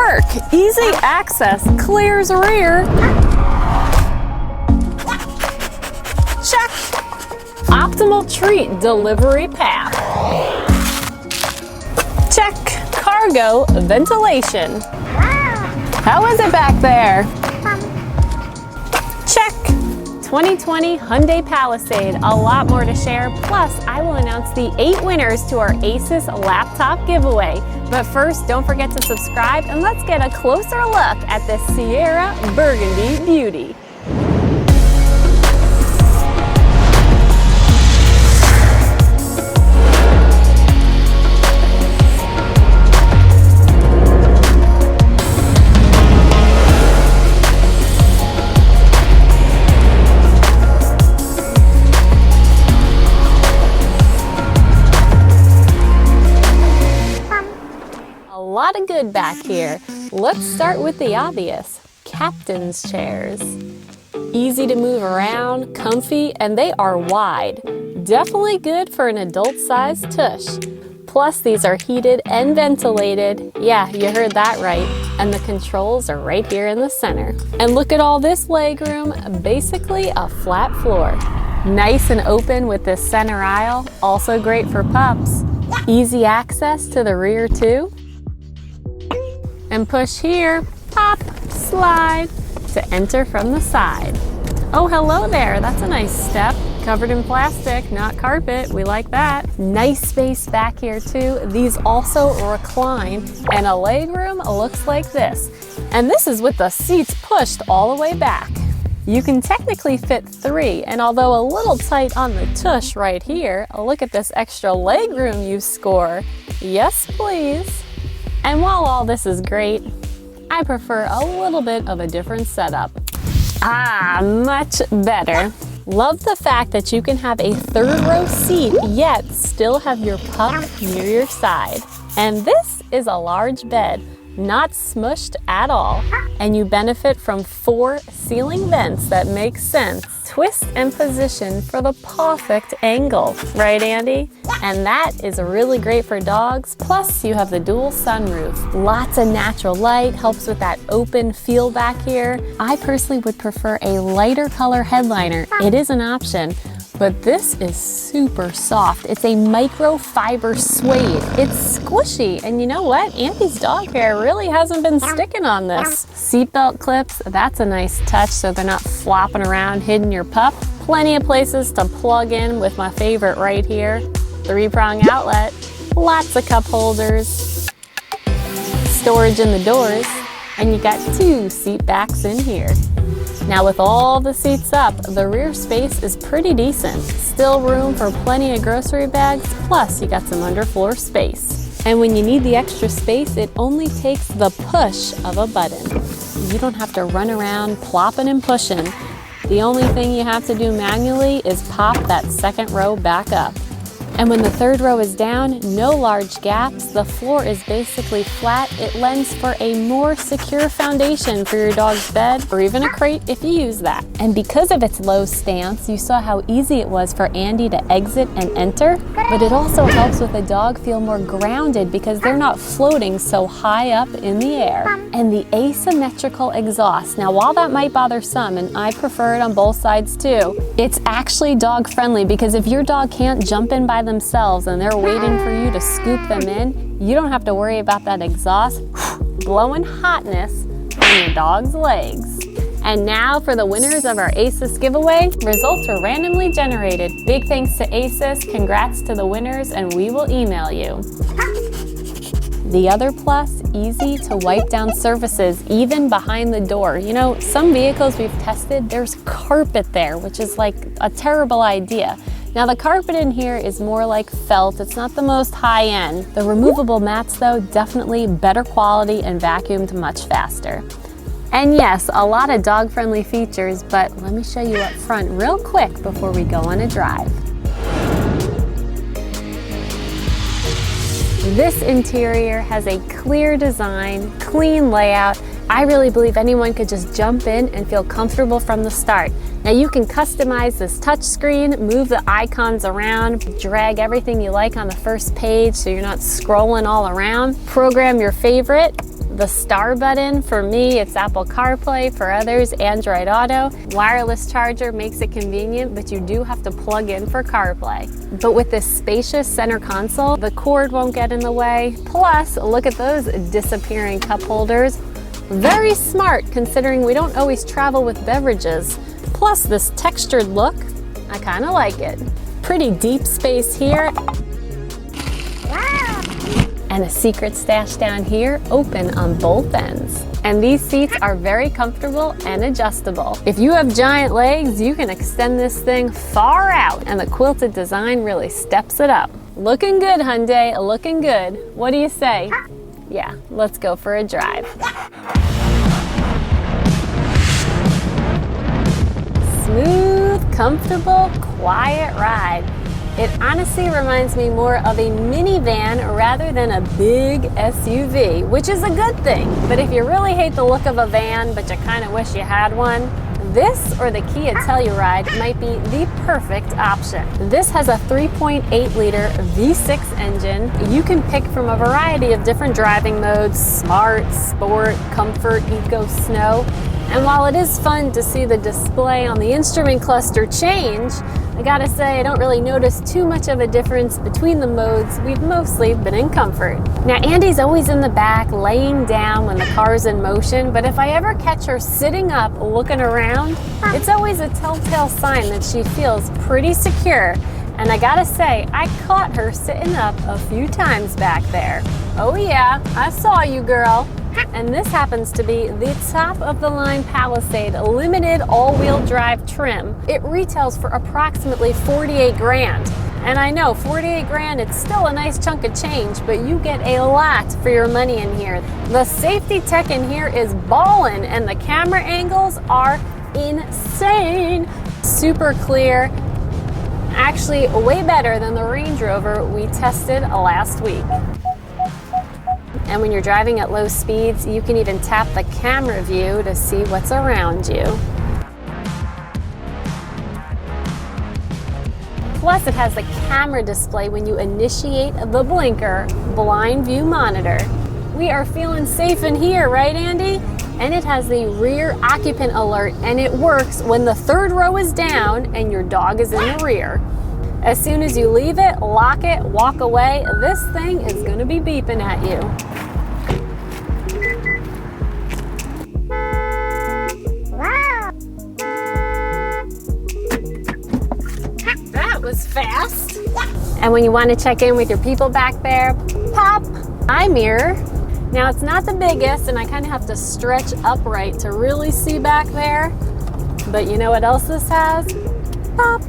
work. Easy access clears rear. Check. Optimal treat delivery path. Check. Cargo ventilation. How is it back there? Check. 2020 Hyundai Palisade, a lot more to share. Plus, I will announce the 8 winners to our ASUS laptop giveaway. But first, don't forget to subscribe and let's get a closer look at this Sierra Burgundy beauty. A lot of good back here. Let's start with the obvious, captain's chairs. Easy to move around, comfy, and they are wide. Definitely good for an adult-sized tush. Plus, these are heated and ventilated. Yeah, you heard that right. And the controls are right here in the center. And look at all this legroom, basically a flat floor. Nice and open with this center aisle, also great for pups. Easy access to the rear too. And push here, pop, slide to enter from the side. Oh, hello there, that's a nice step. Covered in plastic, not carpet, we like that. Nice space back here too. These also recline, and a legroom looks like this. And this is with the seats pushed all the way back. You can technically fit 3, and although a little tight on the tush right here, look at this extra legroom you score. Yes, please. And while all this is great, I prefer a little bit of a different setup. Ah, much better. Love the fact that you can have a 3rd row seat, yet still have your pup near your side. And this is a large bed, not smushed at all. And you benefit from 4 ceiling vents that make sense. Twist and position for the perfect angle, right, Andy? And that is really great for dogs. Plus, you have the dual sunroof. Lots of natural light, helps with that open feel back here. I personally would prefer a lighter color headliner. It is an option. But this is super soft. It's a microfiber suede. It's squishy, and you know what? Andie's dog hair really hasn't been sticking on this. Seatbelt clips, that's a nice touch so they're not flopping around hitting your pup. Plenty of places to plug in with my favorite right here. 3-prong outlet, lots of cup holders, storage in the doors, and you got 2 seat backs in here. Now with all the seats up, the rear space is pretty decent. Still room for plenty of grocery bags, plus you got some underfloor space. And when you need the extra space, it only takes the push of a button. You don't have to run around plopping and pushing. The only thing you have to do manually is pop that 2nd row back up. And when the 3rd row is down, no large gaps, the floor is basically flat. It lends for a more secure foundation for your dog's bed or even a crate if you use that. And because of its low stance, you saw how easy it was for Andie to exit and enter, but it also helps with the dog feel more grounded because they're not floating so high up in the air. And the asymmetrical exhaust. Now while that might bother some, and I prefer it on both sides too, it's actually dog friendly because if your dog can't jump in by themselves and they're waiting for you to scoop them in, you don't have to worry about that exhaust blowing hotness on your dog's legs. And now for the winners of our ASUS giveaway. Results were randomly generated. Big thanks to ASUS, congrats to the winners, and we will email you. The other plus, easy to wipe down surfaces, even behind the door. You know, some vehicles we've tested, there's carpet there, which is like a terrible idea. Now the carpet in here is more like felt. It's not the most high end. The removable mats though, definitely better quality and vacuumed much faster. And yes, a lot of dog-friendly features, but let me show you up front real quick before we go on a drive. This interior has a clear design, clean layout. I really believe anyone could just jump in and feel comfortable from the start. Now you can customize this touchscreen, move the icons around, drag everything you like on the first page so you're not scrolling all around, program your favorite. The star button, for me, it's Apple CarPlay, for others, Android Auto. Wireless charger makes it convenient, but you do have to plug in for CarPlay. But with this spacious center console, the cord won't get in the way. Plus, look at those disappearing cup holders. Very smart, considering we don't always travel with beverages. Plus, this textured look, I kind of like it. Pretty deep space here. And a secret stash down here, open on both ends. And these seats are very comfortable and adjustable. If you have giant legs, you can extend this thing far out, and the quilted design really steps it up. Looking good, Hyundai, looking good. What do you say? Yeah, let's go for a drive. Smooth, comfortable, quiet ride. It honestly reminds me more of a minivan rather than a big SUV, which is a good thing. But if you really hate the look of a van, but you kind of wish you had one, this or the Kia Telluride might be the perfect option. This has a 3.8-liter V6 engine. You can pick from a variety of different driving modes: Smart, Sport, Comfort, Eco, Snow. And while it is fun to see the display on the instrument cluster change, I gotta say I don't really notice too much of a difference between the modes. We've mostly been in Comfort. Now Andie's always in the back laying down when the car's in motion, but if I ever catch her sitting up looking around, it's always a telltale sign that she feels pretty secure. And I gotta say, I caught her sitting up a few times back there. Oh yeah, I saw you, girl. And this happens to be the top of the line Palisade limited all-wheel drive trim. It retails for approximately 48 grand. And I know 48 grand, it's still a nice chunk of change, but you get a lot for your money in here. The safety tech in here is ballin', and the camera angles are insane. Super clear. Actually, way better than the Range Rover we tested last week. And when you're driving at low speeds, you can even tap the camera view to see what's around you. Plus, it has the camera display when you initiate the blinker blind view monitor. We are feeling safe in here, right, Andie? And it has the rear occupant alert, and it works when the third row is down and your dog is in the rear. As soon as you leave it, lock it, walk away, this thing is going to be beeping at you. That was fast. And when you want to check in with your people back there, pop, eye mirror. Now it's not the biggest, and I kind of have to stretch upright to really see back there. But you know what else this has? Pop.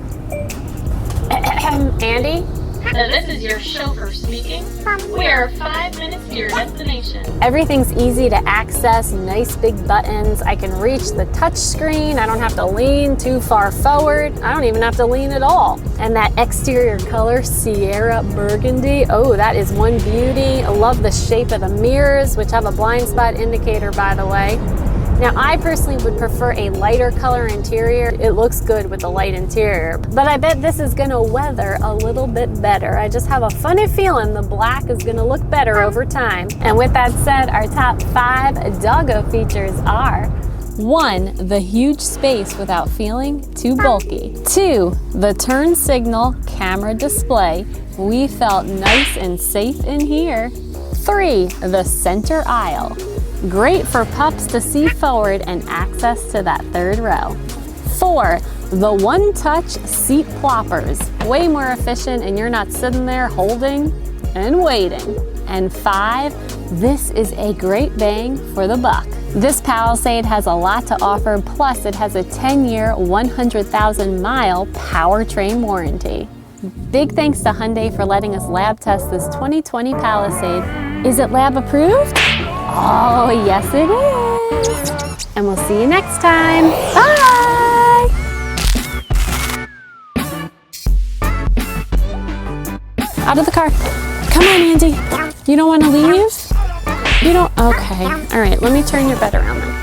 Andie? So this is your chauffeur speaking. We are 5 minutes to your destination. Everything's easy to access, nice big buttons. I can reach the touch screen. I don't have to lean too far forward. I don't even have to lean at all. And that exterior color, Sierra Burgundy, oh, that is one beauty. I love the shape of the mirrors, which have a blind spot indicator, by the way. Now, I personally would prefer a lighter color interior. It looks good with the light interior, but I bet this is gonna weather a little bit better. I just have a funny feeling the black is gonna look better over time. And with that said, our top 5 doggo features are: 1, the huge space without feeling too bulky. 2, the turn signal camera display. We felt nice and safe in here. 3, the center aisle. Great for pups to see forward and access to that third row. 4, the one-touch seat ploppers. Way more efficient, and you're not sitting there holding and waiting. And 5, this is a great bang for the buck. This Palisade has a lot to offer, plus it has a 10-year, 100,000-mile powertrain warranty. Big thanks to Hyundai for letting us lab test this 2020 Palisade. Is it lab approved? Oh, yes it is. And we'll see you next time. Bye. Out of the car. Come on, Andie. You don't want to leave? You don't? Okay. All right, let me turn your bed around then.